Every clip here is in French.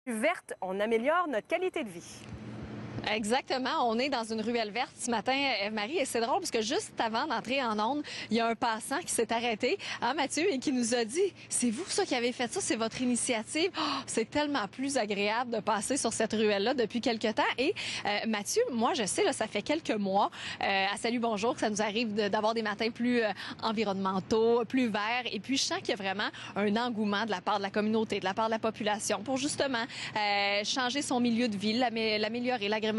Verte, on améliore notre qualité de vie. Exactement. On est dans une ruelle verte ce matin, Eve-Marie, et c'est drôle parce que juste avant d'entrer en onde, il y a un passant qui s'est arrêté, Mathieu, et qui nous a dit « C'est vous ça qui avez fait ça, c'est votre initiative. Oh, c'est tellement plus agréable de passer sur cette ruelle-là depuis quelque temps. » Et Mathieu, moi je sais, là, ça fait quelques mois, à Salut Bonjour, que ça nous arrive d'avoir des matins plus environnementaux, plus verts, et puis je sens qu'il y a vraiment un engouement de la part de la communauté, de la part de la population pour justement changer son milieu de vie, l'améliorer, l'agrémenter.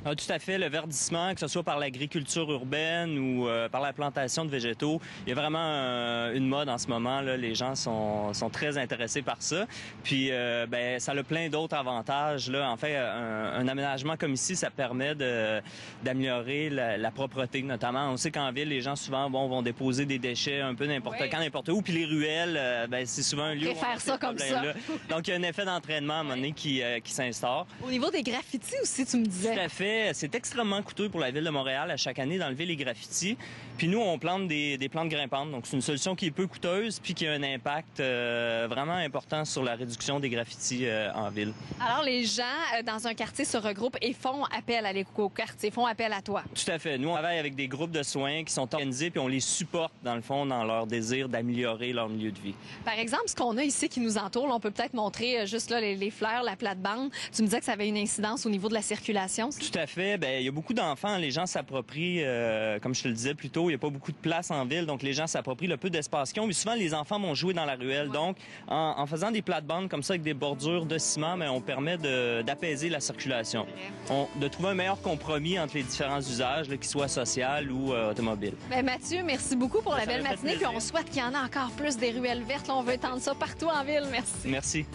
Ah, tout à fait. Le verdissement, que ce soit par l'agriculture urbaine ou par la plantation de végétaux, il y a vraiment une mode en ce moment. Là. Les gens sont très intéressés par ça. Puis, ça a plein d'autres avantages. Là. En fait, un aménagement comme ici, ça permet d'améliorer la propreté, notamment. On sait qu'en ville, les gens souvent vont déposer des déchets un peu n'importe quand, n'importe où. Puis les ruelles, c'est souvent un lieu où faire ça comme ça. Donc, il y a un effet d'entraînement à un moment donné qui s'instaure. Au niveau des graffitis aussi, tu me disais. Tout à fait. C'est extrêmement coûteux pour la Ville de Montréal à chaque année d'enlever les graffitis. Puis nous, on plante des plantes grimpantes. Donc, c'est une solution qui est peu coûteuse puis qui a un impact vraiment important sur la réduction des graffitis en ville. Alors, les gens dans un quartier se regroupent et font appel à l'éco-quartier, font appel à toi. Tout à fait. Nous, on travaille avec des groupes de soins qui sont organisés puis on les supporte, dans le fond, dans leur désir d'améliorer leur milieu de vie. Par exemple, ce qu'on a ici qui nous entoure, là, on peut peut-être montrer juste là les fleurs, la plate-bande. Tu me disais que ça avait une incidence au niveau de la circulation. Tout à fait. Bien, il y a beaucoup d'enfants. Les gens s'approprient, comme je te le disais plus tôt, il n'y a pas beaucoup de place en ville, donc les gens s'approprient le peu d'espace qu'ils ont. Mais souvent, les enfants vont jouer dans la ruelle. Ouais. Donc, en faisant des plates-bandes comme ça avec des bordures de ciment, on permet d'apaiser la circulation. De trouver un meilleur compromis entre les différents usages, qu'ils soient social ou automobiles. Mathieu, merci beaucoup pour la belle matinée. Puis on souhaite qu'il y en a encore plus des ruelles vertes. Là, on veut étendre ça partout en ville. Merci. Merci.